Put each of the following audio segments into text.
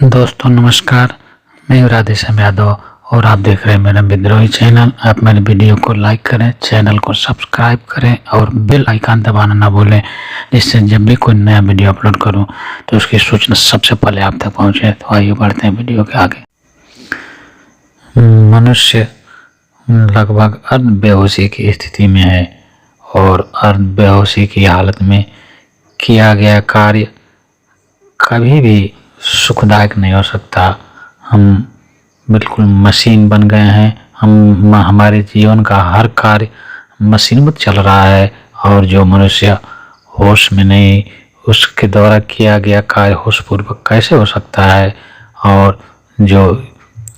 दोस्तों नमस्कार, मैं राधेश्याम यादव और आप देख रहे हैं मेरा विद्रोही चैनल। आप मेरे वीडियो को लाइक करें, चैनल को सब्सक्राइब करें और बेल आइकन दबाना ना भूलें, जिससे जब भी कोई नया वीडियो अपलोड करूं तो उसकी सूचना सबसे पहले आप तक पहुंचे। तो आइए बढ़ते हैं वीडियो के आगे। मनुष्य लगभग अर्ध बेहोशी की स्थिति में है और अर्ध बेहोशी की हालत में किया गया कार्य कभी भी सुखदायक नहीं हो सकता। हम बिल्कुल मशीन बन गए हैं। हमारे जीवन का हर कार्य मशीनवत चल रहा है और जो मनुष्य होश में नहीं, उसके द्वारा किया गया कार्य होशपूर्वक कैसे हो सकता है। और जो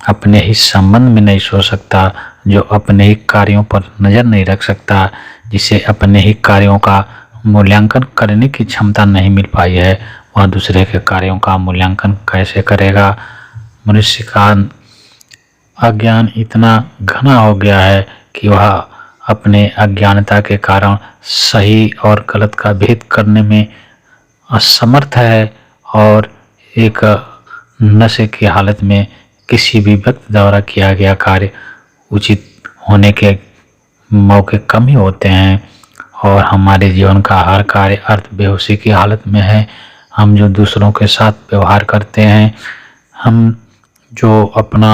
अपने ही संबंध में नहीं सोच सकता, जो अपने ही कार्यों पर नज़र नहीं रख सकता, जिसे अपने ही कार्यों का मूल्यांकन करने की क्षमता नहीं मिल पाई है, वह दूसरे के कार्यों का मूल्यांकन कैसे करेगा। मनुष्य का अज्ञान इतना घना हो गया है कि वह अपने अज्ञानता के कारण सही और गलत का भेद करने में असमर्थ है और एक नशे की हालत में किसी भी व्यक्ति द्वारा किया गया कार्य उचित होने के मौके कम ही होते हैं और हमारे जीवन का हर कार्य अर्थ बेहोशी की हालत में है। हम जो दूसरों के साथ व्यवहार करते हैं, हम जो अपना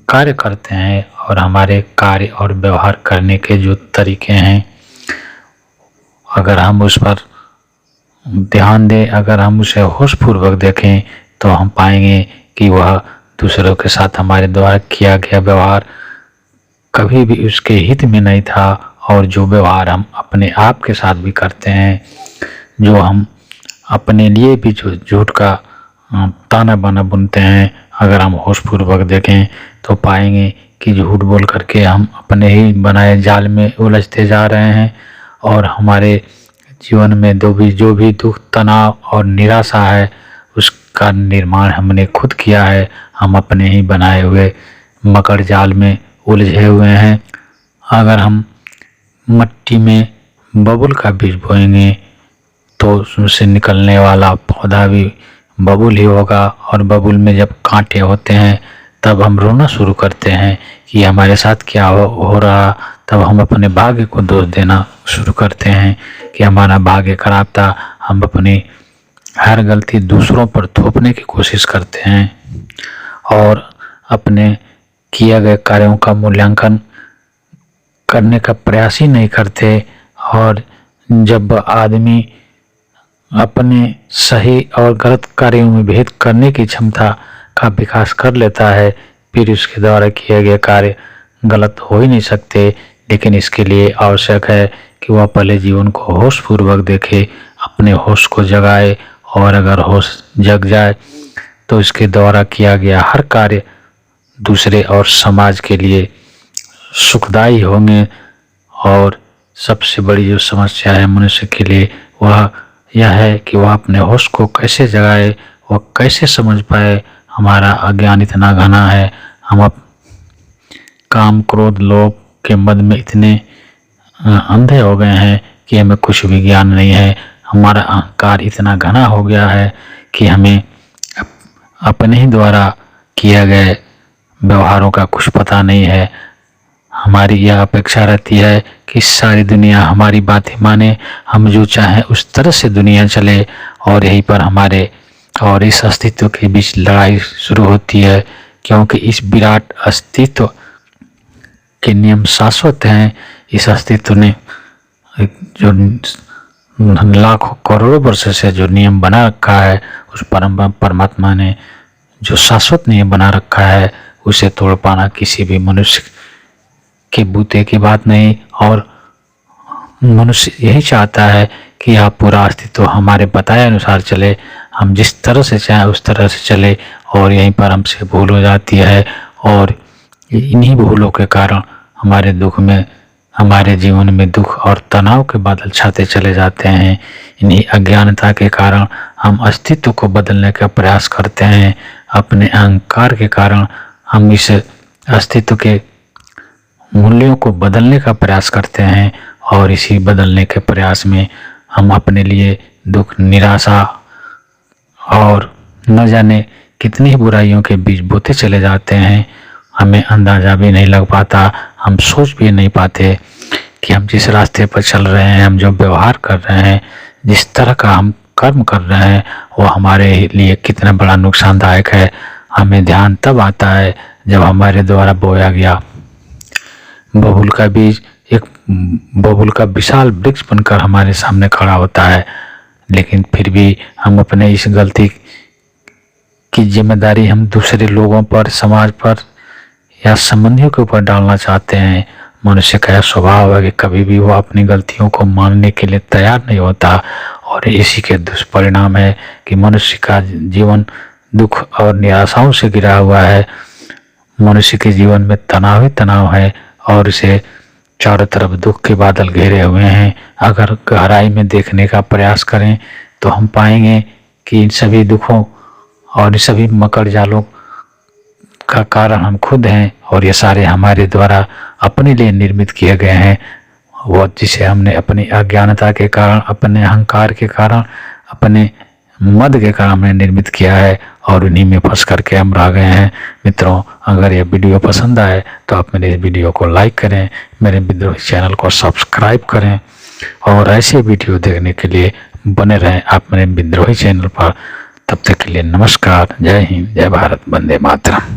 कार्य करते हैं और हमारे कार्य और व्यवहार करने के जो तरीके हैं, अगर हम उस पर ध्यान दें, अगर हम उसे होशपूर्वक देखें तो हम पाएंगे कि वह दूसरों के साथ हमारे द्वारा किया गया व्यवहार कभी भी उसके हित में नहीं था। और जो व्यवहार हम अपने आप के साथ भी करते हैं, जो हम अपने लिए भी जो झूठ का ताना बाना बुनते हैं, अगर हम होशपूर्वक देखें तो पाएंगे कि झूठ बोल करके हम अपने ही बनाए जाल में उलझते जा रहे हैं और हमारे जीवन में जो भी दुख, तनाव और निराशा है, उसका निर्माण हमने खुद किया है। हम अपने ही बनाए हुए मकर जाल में उलझे हुए हैं। अगर हम मिट्टी में बबूल का बीज बोएंगे तो उससे निकलने वाला पौधा भी बबूल ही होगा और बबूल में जब कांटे होते हैं तब हम रोना शुरू करते हैं कि हमारे साथ क्या हो रहा। तब हम अपने भाग्य को दोष देना शुरू करते हैं कि हमारा भाग्य खराब था। हम अपनी हर गलती दूसरों पर थोपने की कोशिश करते हैं और अपने किए गए कार्यों का मूल्यांकन करने का प्रयास ही नहीं करते। और जब आदमी अपने सही और गलत कार्यों में भेद करने की क्षमता का विकास कर लेता है, फिर उसके द्वारा किए गए कार्य गलत हो ही नहीं सकते। लेकिन इसके लिए आवश्यक है कि वह पहले जीवन को होशपूर्वक देखे, अपने होश को जगाए और अगर होश जग जाए तो इसके द्वारा किया गया हर कार्य दूसरे और समाज के लिए सुखदायी होंगे। और सबसे बड़ी जो समस्या है मनुष्य के लिए वह यह है कि वह अपने होश को कैसे जगाए, वह कैसे समझ पाए। हमारा अज्ञान इतना घना है, हम अब काम, क्रोध, लोभ के मद में इतने अंधे हो गए हैं कि हमें कुछ भी ज्ञान नहीं है। हमारा अहंकार इतना घना हो गया है कि हमें अपने ही द्वारा किए गए व्यवहारों का कुछ पता नहीं है। हमारी यह अपेक्षा रहती है कि सारी दुनिया हमारी बातें माने, हम जो चाहें उस तरह से दुनिया चले और यहीं पर हमारे और इस अस्तित्व के बीच लड़ाई शुरू होती है, क्योंकि इस विराट अस्तित्व के नियम शाश्वत हैं। इस अस्तित्व ने जो लाखों करोड़ों वर्ष से जो नियम बना रखा है, उस परमात्मा ने जो शाश्वत नियम बना रखा है, उसे तोड़ पाना किसी भी मनुष्य के बूते की बात नहीं। और मनुष्य यही चाहता है कि यह पूरा अस्तित्व हमारे बताए अनुसार चले, हम जिस तरह से चाहें उस तरह से चले। और यहीं पर हमसे भूल हो जाती है और इन्हीं भूलों के कारण हमारे दुख में, हमारे जीवन में दुख और तनाव के बादल छाते चले जाते हैं। इन्हीं अज्ञानता के कारण हम अस्तित्व को बदलने का प्रयास करते हैं। अपने अहंकार के कारण हम इस अस्तित्व के मूल्यों को बदलने का प्रयास करते हैं और इसी बदलने के प्रयास में हम अपने लिए दुख, निराशा और न जाने कितनी ही बुराइयों के बीज बोते चले जाते हैं, हमें अंदाज़ा भी नहीं लग पाता, हम सोच भी नहीं पाते कि हम जिस रास्ते पर चल रहे हैं, हम जो व्यवहार कर रहे हैं, जिस तरह का हम कर्म कर रहे हैं, वो हमारे लिए कितना बड़ा नुकसानदायक है। हमें ध्यान तब आता है जब हमारे द्वारा बोया गया बबूल का बीज एक बबूल का विशाल वृक्ष बनकर हमारे सामने खड़ा होता है, लेकिन फिर भी हम अपने इस गलती की जिम्मेदारी हम दूसरे लोगों पर, समाज पर या संबंधियों के ऊपर डालना चाहते हैं। मनुष्य का यह स्वभाव है कि कभी भी वो अपनी गलतियों को मानने के लिए तैयार नहीं होता, और इसी के दुष्परिणाम है कि मनुष्य का जीवन दुख और निराशाओं से घिरा हुआ है। मनुष्य के जीवन में तनाव ही तनाव है और इसे चारों तरफ दुख के बादल घेरे हुए हैं। अगर गहराई में देखने का प्रयास करें तो हम पाएंगे कि इन सभी दुखों और इन सभी मकर जालों का कारण हम खुद हैं, और ये सारे हमारे द्वारा अपने लिए निर्मित किए गए हैं। वो जिसे हमने अपनी अज्ञानता के कारण, अपने अहंकार के कारण, अपने मद के कारण हमने निर्मित किया है, और उन्हीं में फंस करके हम रह गए हैं। मित्रों, अगर यह वीडियो पसंद आए तो आप मेरे इस वीडियो को लाइक करें, मेरे विद्रोही चैनल को सब्सक्राइब करें, और ऐसे वीडियो देखने के लिए बने रहें आप मेरे विद्रोही चैनल पर। तब तक के लिए नमस्कार, जय हिंद, जय भारत, वंदे मातरम।